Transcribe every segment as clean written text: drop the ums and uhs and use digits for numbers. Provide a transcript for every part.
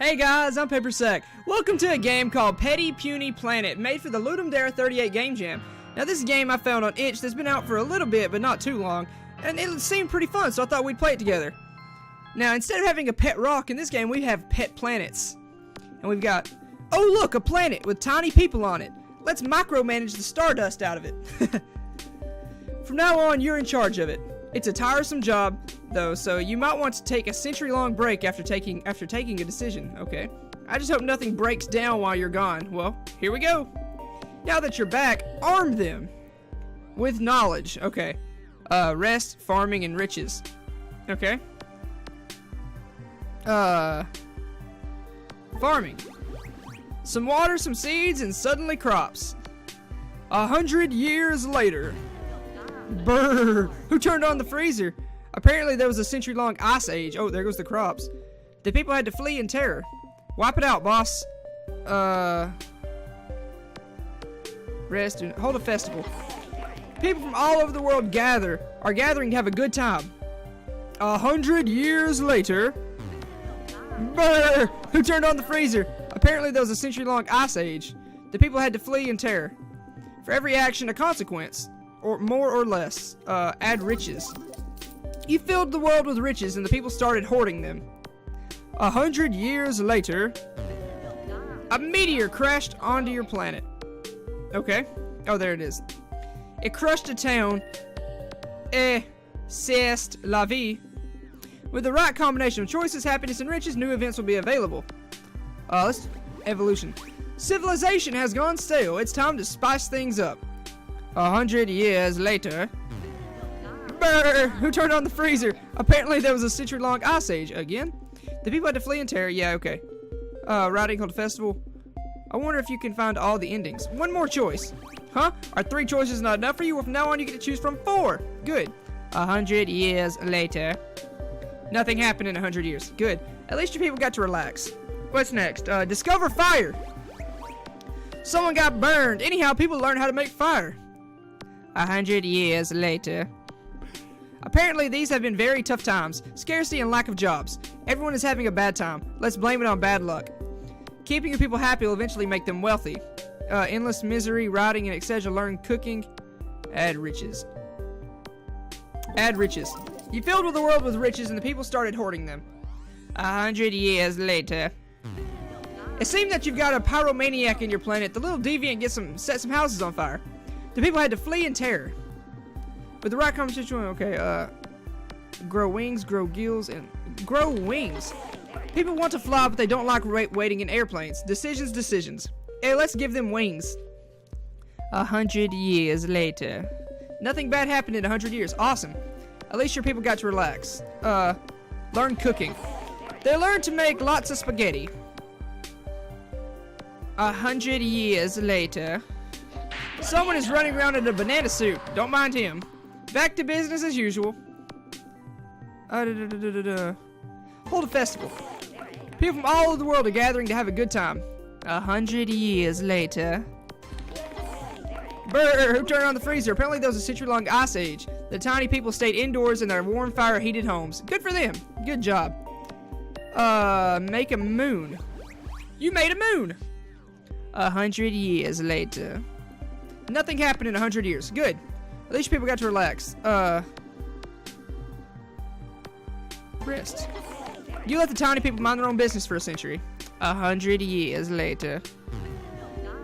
Hey guys, I'm PaperSach. Welcome to a game called Petty Puny Planet, made for the Ludum Dare 38 Game Jam. Now this is a game I found on itch that's been out for a little bit, but not too long, and it seemed pretty fun, so I thought we'd play it together. Now instead of having a pet rock in this game, we have pet planets. And we've got, oh look, a planet with tiny people on it. Let's micromanage the stardust out of it. From now on, you're in charge of it. It's a tiresome job, though, so you might want to take a century-long break after taking a decision, okay? I just hope nothing breaks down while you're gone. Well, here we go. Now that you're back, arm them with knowledge. Okay. Rest, farming, and riches. Okay. Farming. Some water, some seeds, and suddenly crops. 100 years later. Brrr! Who turned on the freezer? Apparently there was a century-long ice age. Oh, there goes the crops. The people had to flee in terror. Wipe it out, boss. Rest and hold a festival. People from all over the world are gathering to have a good time. 100 years later. Brrr! Who turned on the freezer? Apparently there was a century-long ice age. The people had to flee in terror. For every action, a consequence. Or more or less. Add riches. You filled the world with riches and the people started hoarding them. 100 years later, a meteor crashed onto your planet. Okay. Oh, there it is. It crushed a town. C'est la vie. With the right combination of choices, happiness, and riches, new events will be available. Let's evolution. Civilization has gone stale. It's time to spice things up. 100 years later. Brrr! Who turned on the freezer? Apparently there was a century-long ice age. Again? The people had to flee in terror. Yeah, okay. Writing called a festival. I wonder if you can find all the endings. One more choice. Huh? Are 3 choices not enough for you? Well, from now on you get to choose from 4. Good. 100 years later. Nothing happened in 100 years. Good. At least your people got to relax. What's next? Discover fire. Someone got burned. Anyhow, people learned how to make fire. 100 years later. Apparently these have been very tough times. Scarcity and lack of jobs. Everyone is having a bad time. Let's blame it on bad luck. Keeping your people happy will eventually make them wealthy. Endless misery, rioting, and etc. Learn cooking. Add riches. Add riches. You filled the world with riches and the people started hoarding them. 100 years later. It seemed that you've got a pyromaniac in your planet. The little deviant set some houses on fire. The people had to flee in terror. With the right conversation, okay, grow wings, grow gills, and grow wings. People want to fly, but they don't like waiting in airplanes. Decisions. Hey, let's give them wings. 100 years later. Nothing bad happened in 100 years. Awesome. At least your people got to relax. Learn cooking. They learned to make lots of spaghetti. 100 years later. Someone is running around in a banana suit. Don't mind him. Back to business as usual. Hold a festival. People from all over the world are gathering to have a good time. 100 years later. Brrr! Who turned on the freezer? Apparently there was a century-long ice age. The tiny people stayed indoors in their warm, fire-heated homes. Good for them. Good job. Make a moon. You made a moon. 100 years later. Nothing happened in 100 years. Good. At least people got to relax. Rest. You let the tiny people mind their own business for a century. 100 years later.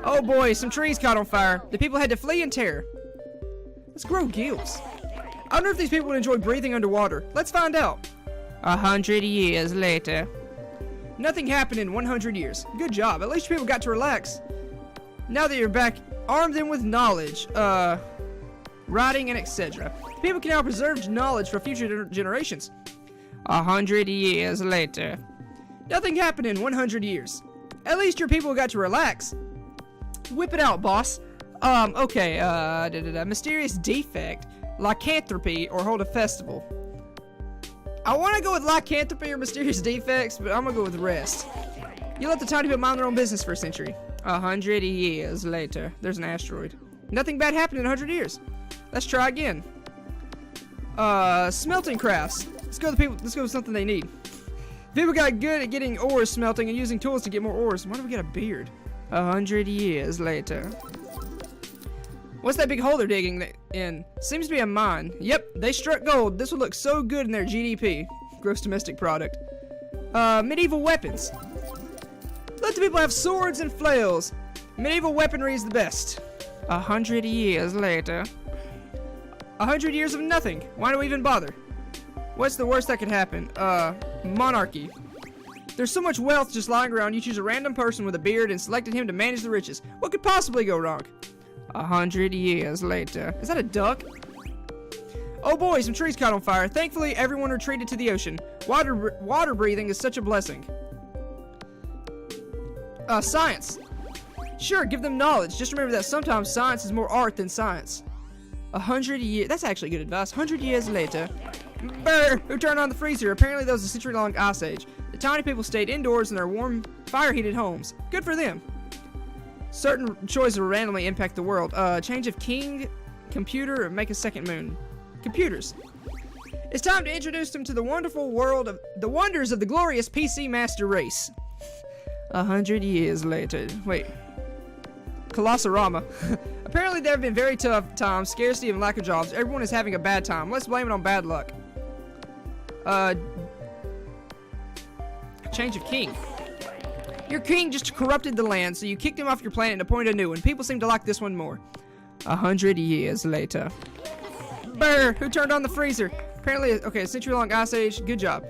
Oh boy, some trees caught on fire. The people had to flee in terror. Let's grow gills. I wonder if these people would enjoy breathing underwater. Let's find out. 100 years later. Nothing happened in 100 years. Good job. At least people got to relax. Now that you're back, arm them with knowledge. Writing and etc. People can now preserve knowledge for future generations. 100 years later. Nothing happened in 100 years. At least your people got to relax. Whip it out, boss. Okay, mysterious defect, lycanthropy, or hold a festival. I want to go with lycanthropy or mysterious defects, but I'm gonna go with rest. You let the tiny people mind their own business for a century. 100 years later. There's an asteroid. Nothing bad happened in 100 years. Let's try again. Smelting crafts. Let's go with something they need. People got good at getting ores smelting and using tools to get more ores. Why do we get a beard? 100 years later. What's that big hole they're digging in? Seems to be a mine. Yep, they struck gold. This would look so good in their GDP. Gross domestic product. Medieval weapons. Let the people have swords and flails. Medieval weaponry is the best. 100 years later. 100 years of nothing. Why do we even bother? What's the worst that could happen? Monarchy. There's so much wealth just lying around, you choose a random person with a beard and selected him to manage the riches. What could possibly go wrong? 100 years later. Is that a duck? Oh boy, some trees caught on fire. Thankfully, everyone retreated to the ocean. Water breathing is such a blessing. Science. Sure, give them knowledge. Just remember that sometimes science is more art than science. 100 years. That's actually good advice. 100 years later. Brr! Who turned on the freezer? Apparently there was a century-long ice age. The tiny people stayed indoors in their warm, fire-heated homes. Good for them. Certain choices will randomly impact the world. Change of king, computer, or make a second moon. Computers. It's time to introduce them to the wonderful world of the wonders of the glorious PC master race. 100 years later. Wait. Colossorama. Apparently there have been very tough times, scarcity and lack of jobs. Everyone is having a bad time. Let's blame it on bad luck. Change of king. Your king just corrupted the land, so you kicked him off your planet and appointed a new one. People seem to like this one more. 100 years later. Brr! Who turned on the freezer? Apparently, okay, a century-long ice age. Good job.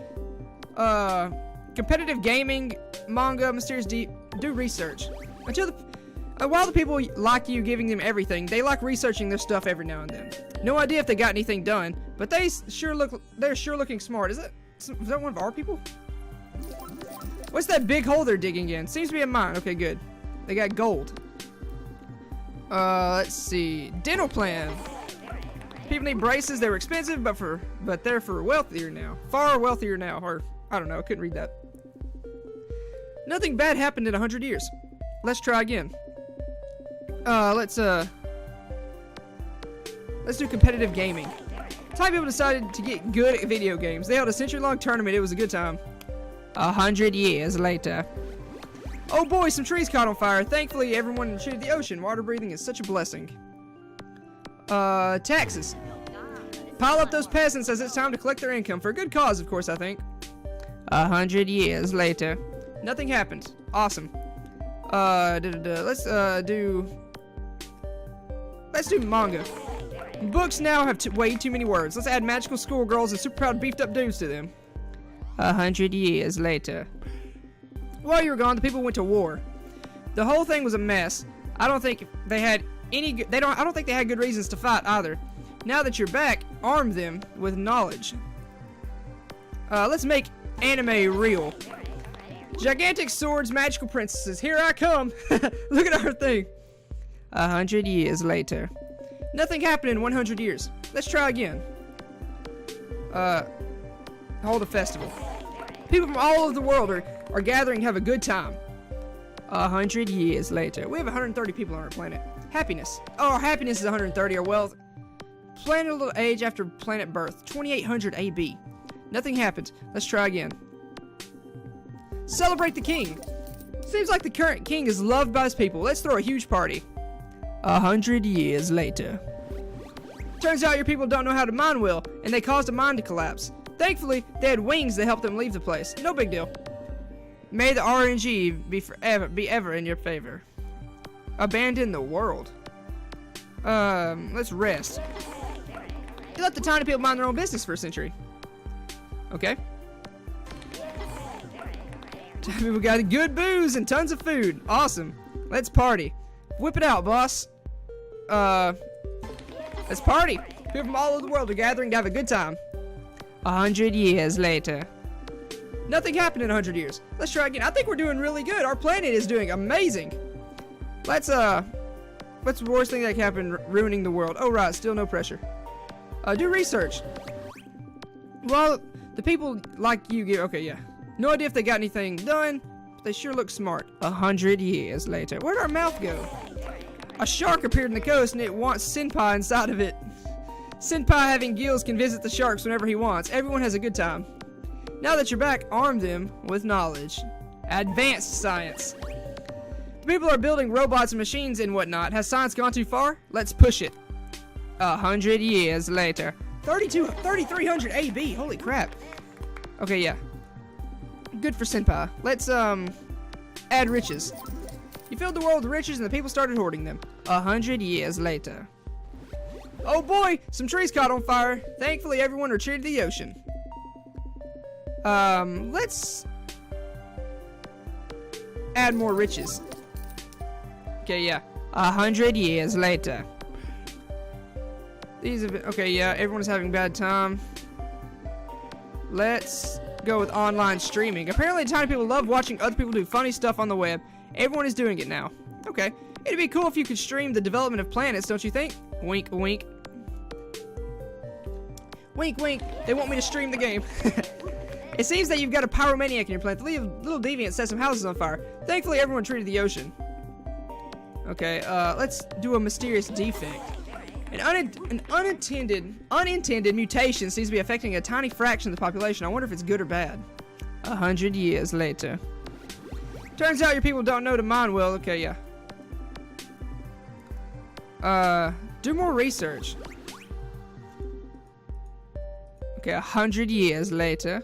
Competitive gaming, manga, mysterious deep. Do research. While the people like you giving them everything, they like researching their stuff every now and then. No idea if they got anything done, but they're sure looking smart. Is that one of our people? What's that big hole they're digging in? Seems to be a mine. Okay, good. They got gold. Let's see. Dental plan. People need braces. They were expensive, but they're for wealthier now. Far wealthier now. Or, I don't know. I couldn't read that. Nothing bad happened in 100 years. Let's try again. Let's do competitive gaming. Thai people decided to get good at video games. They held a century-long tournament. It was a good time. 100 years later. Oh boy, some trees caught on fire. Thankfully, everyone retreated the ocean. Water breathing is such a blessing. Taxes. Pile up those peasants as it's time to collect their income. For a good cause, of course, I think. 100 years later. Nothing happened. Awesome. Let's do manga. Books now have way too many words. Let's add magical schoolgirls and super proud beefed up dudes to them. 100 years later. While you were gone, the people went to war. The whole thing was a mess. I don't think they had I don't think they had good reasons to fight either. Now that you're back, arm them with knowledge. Let's make anime real. Gigantic swords, magical princesses. Here I come. Look at our thing. 100 years later. Nothing happened in 100 years. Let's try again. Hold a festival. People from all over the world are gathering to have a good time. 100 years later. We have 130 people on our planet. Happiness. Oh, our happiness is 130. Our wealth. Planet a little age after planet birth. 2800 AB. Nothing happened. Let's try again. Celebrate the king. Seems like the current king is loved by his people. Let's throw a huge party. 100 years later. Turns out your people don't know how to mine well, and they caused a mine to collapse. Thankfully, they had wings that helped them leave the place. No big deal. May the RNG be ever in your favor. Abandon the world. Let's rest. You let the tiny people mind their own business for a century. Okay. We got good booze and tons of food. Awesome. Let's party. Whip it out, boss. Let's party. People from all over the world are gathering to have a good time. 100 years later. Nothing happened in 100 years. Let's try again. I think we're doing really good. Our planet is doing amazing. What's the worst thing that can happen ruining the world? Oh, right. Still no pressure. Do research. Well, the people like you get... Okay, yeah. No idea if they got anything done, but they sure look smart. 100 years later. Where'd our mouth go? A shark appeared on the coast and it wants senpai inside of it. Senpai having gills can visit the sharks whenever he wants. Everyone has a good time. Now that you're back, arm them with knowledge. Advanced science. People are building robots and machines and whatnot. Has science gone too far? Let's push it. 100 years later. 3300 AB. Holy crap. Okay, yeah. Good for Senpai. Let's, add riches. You filled the world with riches and the people started hoarding them. 100 years later. Oh boy, some trees caught on fire. Thankfully, everyone retreated to the ocean. Let's add more riches. Okay, yeah. 100 years later. These have been, okay, yeah, everyone's having a bad time. Let's go with online streaming. Apparently, tiny people love watching other people do funny stuff on the web. Everyone is doing it now. Okay. It'd be cool if you could stream the development of planets, don't you think? Wink, wink. Wink, wink. They want me to stream the game. It seems that you've got a pyromaniac in your planet. The little deviant set some houses on fire. Thankfully, everyone treated the ocean. Okay, let's do a mysterious defect. An unintended mutation seems to be affecting a tiny fraction of the population. I wonder if it's good or bad. 100 years later. Turns out your people don't know to mine well. Okay, yeah. Do more research. Okay, 100 years later.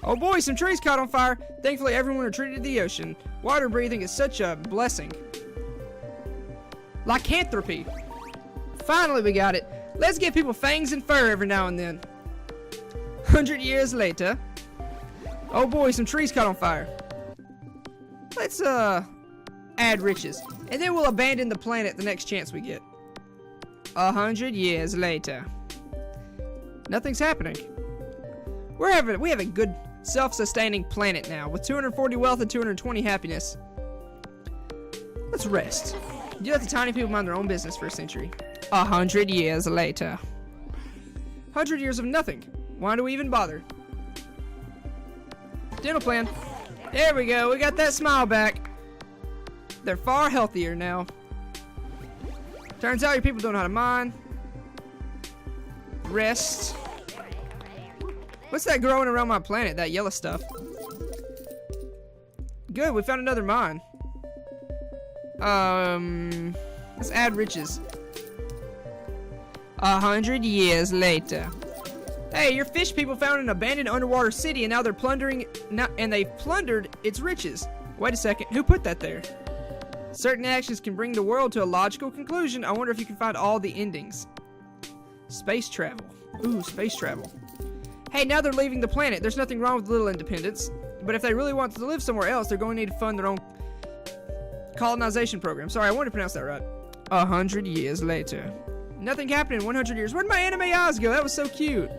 Oh boy, some trees caught on fire. Thankfully, everyone retreated to the ocean. Water breathing is such a blessing. Lycanthropy. Finally, we got it. Let's give people fangs and fur every now and then. 100 years later. Oh boy, some trees caught on fire. Let's, add riches. And then we'll abandon the planet the next chance we get. 100 years later. Nothing's happening. We have a good self-sustaining planet now with 240 wealth and 220 happiness. Let's rest. You let the tiny people mind their own business for a century. 100 years later. 100 years of nothing. Why do we even bother? Dental plan. There we go. We got that smile back. They're far healthier now. Turns out your people don't know how to mine. Rest. What's that growing around my planet? That yellow stuff. Good, we found another mine. Let's add riches. 100 years later. Hey, your fish people found an abandoned underwater city and now they're plundering, and they've plundered its riches. Wait a second, who put that there? Certain actions can bring the world to a logical conclusion. I wonder if you can find all the endings. Space travel. Ooh, space travel. Hey, now they're leaving the planet. There's nothing wrong with little independence. But if they really want to live somewhere else, they're going to need to fund their own colonization program. Sorry, I wanted to pronounce that right. 100 years later. Nothing happened in 100 years. Where'd my anime eyes go? That was so cute.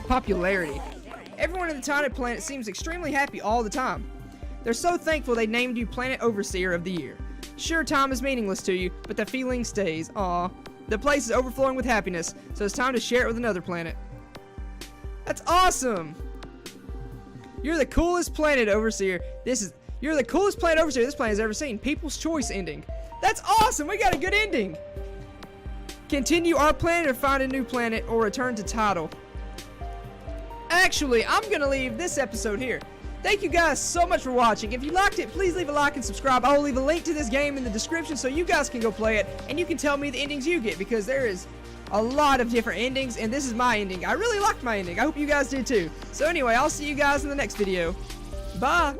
Popularity. Everyone in the tiny planet seems extremely happy all the time. They're so thankful they named you Planet Overseer of the Year. Sure, time is meaningless to you, but the feeling stays. Aw. The place is overflowing with happiness, so it's time to share it with another planet. That's awesome! You're the coolest Planet Overseer. You're the coolest Planet Overseer this planet has ever seen. People's Choice ending. That's awesome! We got a good ending! Continue our planet or find a new planet or return to title. Actually, I'm gonna leave this episode here. Thank you guys so much for watching. If you liked it, please leave a like and subscribe. I will leave a link to this game in the description so you guys can go play it and you can tell me the endings you get, because there is a lot of different endings and this is my ending. I really liked my ending. I hope you guys did too. So anyway, I'll see you guys in the next video. Bye!